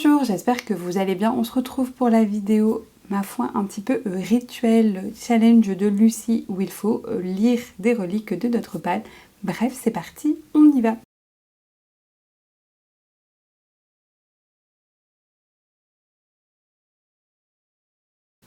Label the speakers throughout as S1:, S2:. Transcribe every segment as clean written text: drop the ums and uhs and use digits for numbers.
S1: Bonjour, j'espère que vous allez bien. On se retrouve pour la vidéo, ma foi, un petit peu rituel, challenge de Lucie, où il faut lire des reliques de notre pal. Bref, c'est parti, on y va.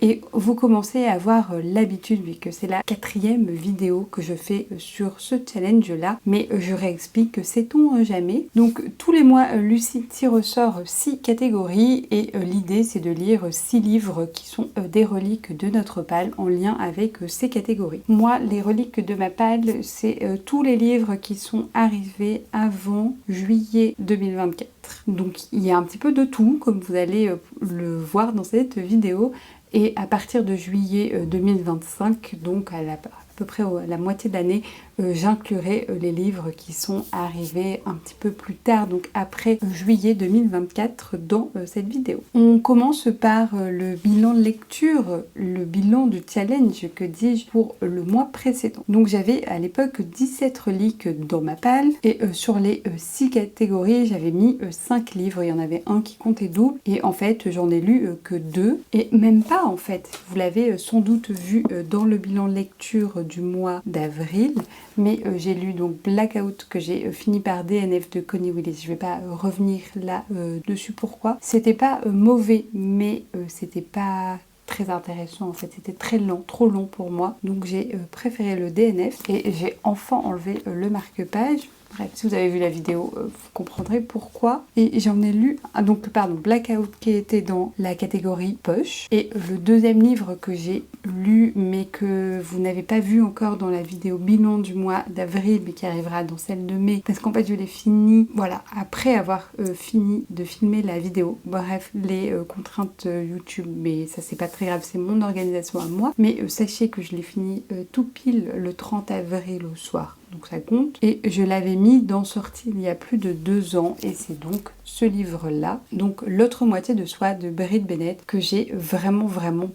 S1: Et vous commencez à avoir l'habitude, vu que c'est la 4e vidéo que je fais sur ce challenge-là, mais je réexplique, sait-on jamais. Donc tous les mois, Lucie tire au sort 6 catégories, et l'idée c'est de lire 6 livres qui sont des reliques de notre pal en lien avec ces catégories. Moi, les reliques de ma pal, c'est tous les livres qui sont arrivés avant juillet 2024. Donc il y a un petit peu de tout, comme vous allez le voir dans cette vidéo. Et à partir de juillet 2025, donc à peu près à la moitié de l'année, j'inclurai les livres qui sont arrivés un petit peu plus tard, donc après juillet 2024 dans cette vidéo. On commence par le bilan de lecture, le bilan du challenge, que dis-je, pour le mois précédent. Donc j'avais à l'époque 17 reliques dans ma pal, et sur les 6 catégories, j'avais mis 5 livres. Il y en avait un qui comptait double, et en fait j'en ai lu que 2, et même pas en fait. Vous l'avez sans doute vu dans le bilan de lecture du mois d'avril, mais j'ai lu donc Blackout, que j'ai fini par DNF de Connie Willis. Je vais pas revenir là dessus pourquoi. C'était pas mauvais, mais c'était pas très intéressant en fait, c'était très lent, trop long pour moi, donc j'ai préféré le DNF, et j'ai enfin enlevé le marque-page. Bref, si vous avez vu la vidéo, vous comprendrez pourquoi. Et j'en ai lu, Blackout, qui était dans la catégorie poche. Et le deuxième livre que j'ai lu, mais que vous n'avez pas vu encore dans la vidéo bilan du mois d'avril, mais qui arrivera dans celle de mai, parce qu'en fait je l'ai fini, voilà, après avoir fini de filmer la vidéo. Bref, les contraintes YouTube, mais ça c'est pas très grave, c'est mon organisation à moi. Mais sachez que je l'ai fini tout pile le 30 avril au soir. Donc ça compte, et je l'avais mis dans Sortie il y a plus de 2 ans, et c'est donc ce livre là, donc L'autre moitié de soi de Brit Bennett, que j'ai vraiment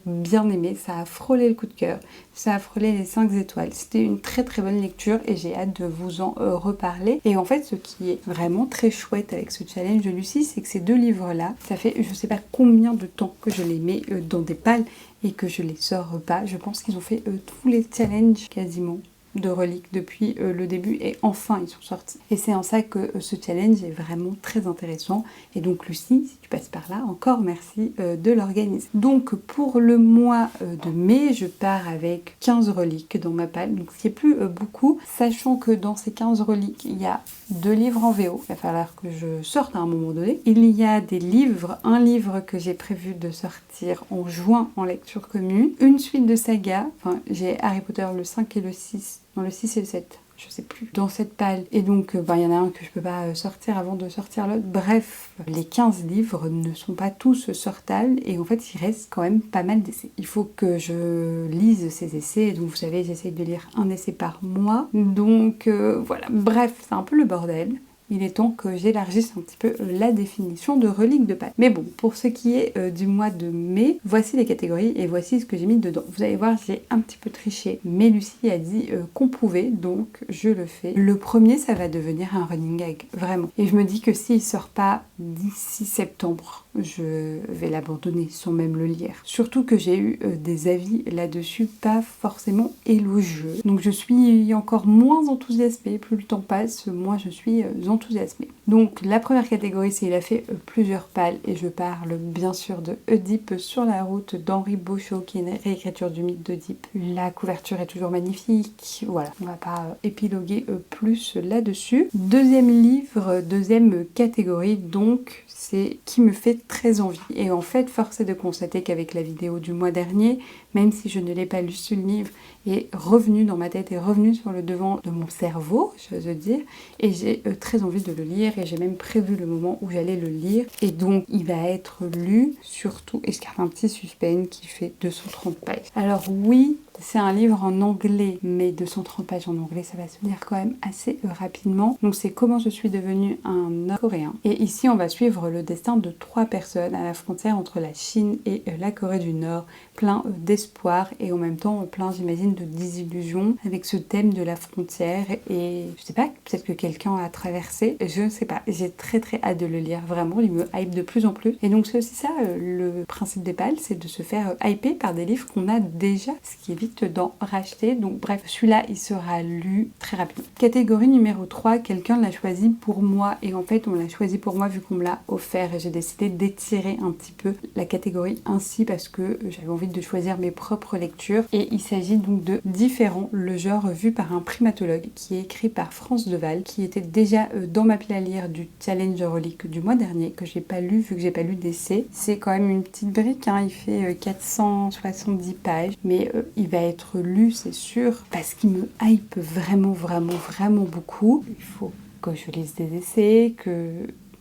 S1: bien aimé. Ça a frôlé le coup de cœur, ça a frôlé les 5 étoiles, c'était une très bonne lecture, et j'ai hâte de vous en reparler. Et en fait, ce qui est vraiment très chouette avec ce challenge de Lucie, c'est que ces 2 livres là, ça fait je sais pas combien de temps que je les mets dans des pales et que je les sors pas. Je pense qu'ils ont fait tous les challenges quasiment de reliques depuis le début, et enfin ils sont sortis. Et c'est en ça que ce challenge est vraiment très intéressant. Et donc Lucie, si tu passes par là, encore merci de l'organiser. Donc pour le mois de mai, je pars avec 15 reliques dans ma pal, donc ce qui est plus beaucoup, sachant que dans ces 15 reliques, il y a 2 livres en VO, il va falloir que je sorte à un moment donné. Il y a des livres, un livre que j'ai prévu de sortir en juin en lecture commune, une suite de sagas, enfin j'ai Harry Potter le 5 et le 6, non le 6 et le 7, je sais plus, dans cette pal. Et donc il y en a un que je peux pas sortir avant de sortir l'autre. Bref, les 15 livres ne sont pas tous sortables, et en fait il reste quand même pas mal d'essais. Il faut que je lise ces essais, et donc vous savez, j'essaye de lire un essai par mois, donc voilà, bref, c'est un peu le bordel. Il est temps que j'élargisse un petit peu la définition de relique de pal. Mais bon, pour ce qui est du mois de mai, voici les catégories et voici ce que j'ai mis dedans. Vous allez voir, j'ai un petit peu triché, mais Lucie a dit qu'on pouvait, donc je le fais. Le premier, ça va devenir un running gag, vraiment. Et je me dis que s'il sort pas d'ici septembre, je vais l'abandonner sans même le lire. Surtout que j'ai eu des avis là-dessus pas forcément élogieux. Donc je suis encore moins enthousiasmée. Plus le temps passe, moins je suis enthousiasmée. Donc la première catégorie, c'est il a fait plusieurs pales, et je parle bien sûr de Oedipe sur la route d'Henri Beauchot, qui est une réécriture du mythe d'Oedipe. La couverture est toujours magnifique. Voilà, on va pas épiloguer plus là-dessus. Deuxième livre, deuxième catégorie, donc c'est qui me fait très envie. Et en fait, force est de constater qu'avec la vidéo du mois dernier, même si je ne l'ai pas lu, ce livre est revenu dans ma tête, est revenu sur le devant de mon cerveau, j'ose dire, et j'ai très envie de le lire, et j'ai même prévu le moment où j'allais le lire, et donc il va être lu, surtout, et je garde un petit suspense qui fait 230 pages. Alors oui, C'est un livre en anglais, mais 230 pages en anglais, ça va se lire quand même assez rapidement. Donc c'est Comment je suis devenue un Nord-Coréen. Et ici, on va suivre le destin de 3 personnes à la frontière entre la Chine et la Corée du Nord, plein d'espoir et en même temps plein, j'imagine, de désillusion avec ce thème de la frontière. Et je sais pas, peut-être que quelqu'un a traversé, je ne sais pas. J'ai très hâte de le lire, vraiment, il me hype de plus en plus. Et donc c'est aussi ça, le principe des pales, c'est de se faire hyper par des livres qu'on a déjà, ce qui évite d'en racheter. Donc bref, celui-là, il sera lu très rapidement. Catégorie numéro 3, quelqu'un l'a choisi pour moi. Et en fait, on l'a choisi pour moi vu qu'on me l'a offert. Et j'ai décidé d'étirer un petit peu la catégorie ainsi parce que j'avais envie de choisir mes propres lectures. Et il s'agit donc de Différents, le genre vu par un primatologue, qui est écrit par France Deval, qui était déjà dans ma pile à lire du challenge relique du mois dernier, que j'ai pas lu vu que j'ai pas lu d'essai. C'est quand même une petite brique, hein. Il fait 470 pages, mais il va être lu, c'est sûr, parce qu'il me hype vraiment beaucoup. Il faut que je lise des essais, que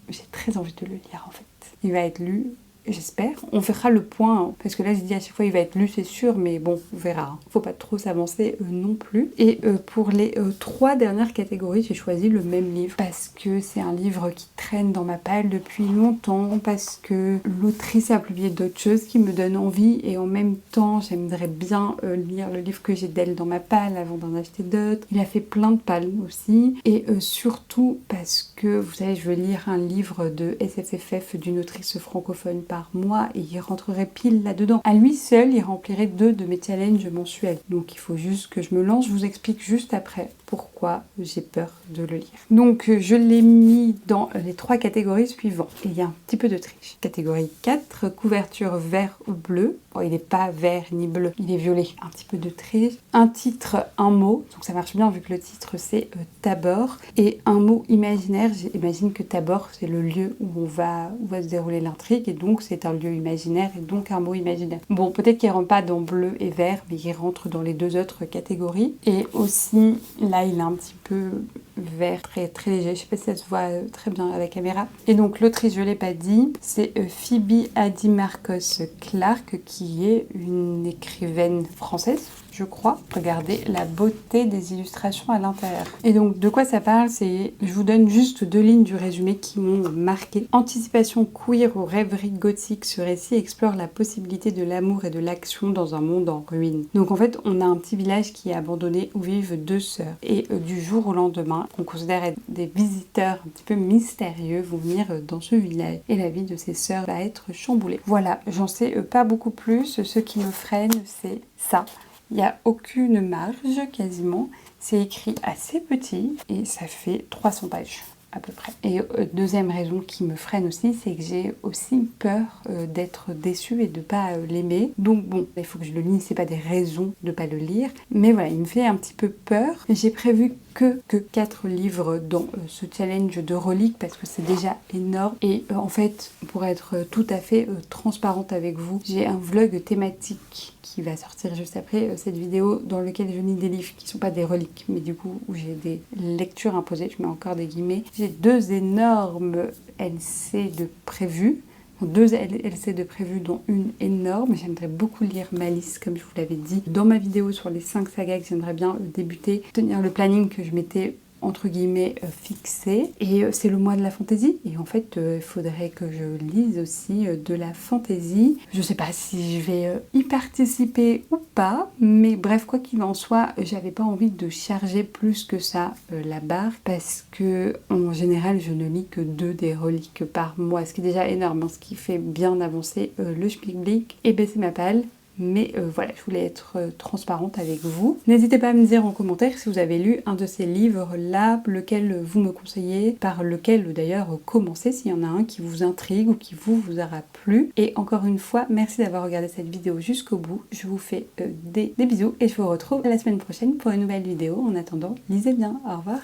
S1: j'ai très envie de le lire en fait. Il va être lu, j'espère. On fera le point, hein, parce que là je dis à chaque fois il va être lu, c'est sûr, mais bon, on verra. Hein. Faut pas trop s'avancer non plus. Et pour les 3 dernières catégories, j'ai choisi le même livre parce que c'est un livre qui traîne dans ma palle depuis longtemps, parce que l'autrice a publié d'autres choses qui me donnent envie et en même temps j'aimerais bien lire le livre que j'ai d'elle dans ma palle avant d'en acheter d'autres. Il a fait plein de palmes aussi et surtout parce que vous savez, je veux lire un livre de SFFF d'une autrice francophone par mois et il rentrerait pile là-dedans. À lui seul, il remplirait 2 de mes challenges mensuels. Donc il faut juste que je me lance. Je vous explique juste après pourquoi j'ai peur de le lire. Donc je l'ai mis dans les 3 catégories suivantes. Et il y a un petit peu de triche. Catégorie 4, couverture vert ou bleu. Bon, il n'est pas vert ni bleu, il est violet. Un petit peu de triche. Un titre, un mot. Donc ça marche bien vu que le titre c'est Tabor. Et un mot imaginaire. J'imagine que Tabor c'est le lieu où va se dérouler l'intrigue et donc c'est un lieu imaginaire et donc un mot imaginaire. Bon, peut-être qu'il ne rentre pas dans bleu et vert, mais il rentre dans les 2 autres catégories. Et aussi, là, il est un petit peu vert, très léger. Je sais pas si ça se voit très bien à la caméra. Et donc, l'autrice, je ne l'ai pas dit, c'est Phoebe Hadjimarkos Clarke, qui est une écrivaine française, je crois. Regardez la beauté des illustrations à l'intérieur. Et donc, de quoi ça parle? Je vous donne juste 2 lignes du résumé qui m'ont marqué. Anticipation queer ou rêverie gothique, ce récit explore la possibilité de l'amour et de l'action dans un monde en ruine. Donc en fait, on a un petit village qui est abandonné où vivent 2 sœurs. Et du jour au lendemain, qu'on considère être des visiteurs un petit peu mystérieux vont venir dans ce village. Et la vie de ces sœurs va être chamboulée. Voilà, j'en sais pas beaucoup plus. Ce qui me freine, c'est ça. Il n'y a aucune marge quasiment, c'est écrit assez petit et ça fait 300 pages à peu près. Et deuxième raison qui me freine aussi, c'est que j'ai aussi peur d'être déçue et de pas l'aimer. Donc bon, il faut que je le lise, c'est pas des raisons de pas le lire, mais voilà, il me fait un petit peu peur. J'ai prévu que 4 livres dans ce challenge de reliques parce que c'est déjà énorme. Et en fait, pour être tout à fait transparente avec vous, j'ai un vlog thématique qui va sortir juste après cette vidéo dans lequel je lis des livres qui sont pas des reliques, mais du coup où j'ai des lectures imposées, je mets encore des guillemets. J'ai 2 énormes LC de prévus. 2 LC de prévus dont une énorme. J'aimerais beaucoup lire Malice comme je vous l'avais dit dans ma vidéo sur les 5 sagas que j'aimerais bien débuter, tenir le planning que je m'étais entre guillemets fixé. Et c'est le mois de la fantaisie et en fait il faudrait que je lise aussi de la fantaisie. Je sais pas si je vais y participer ou pas, mais bref, quoi qu'il en soit, j'avais pas envie de charger plus que ça la barre parce que en général je ne lis que 2 des reliques par mois, ce qui est déjà énorme, hein, ce qui fait bien avancer le schmilblick et baisser ma palle. Mais voilà, je voulais être transparente avec vous. N'hésitez pas à me dire en commentaire si vous avez lu un de ces livres-là, lequel vous me conseillez, par lequel d'ailleurs commencer s'il y en a un qui vous intrigue ou qui vous aura plu. Et encore une fois, merci d'avoir regardé cette vidéo jusqu'au bout. Je vous fais des bisous et je vous retrouve la semaine prochaine pour une nouvelle vidéo. En attendant, lisez bien. Au revoir.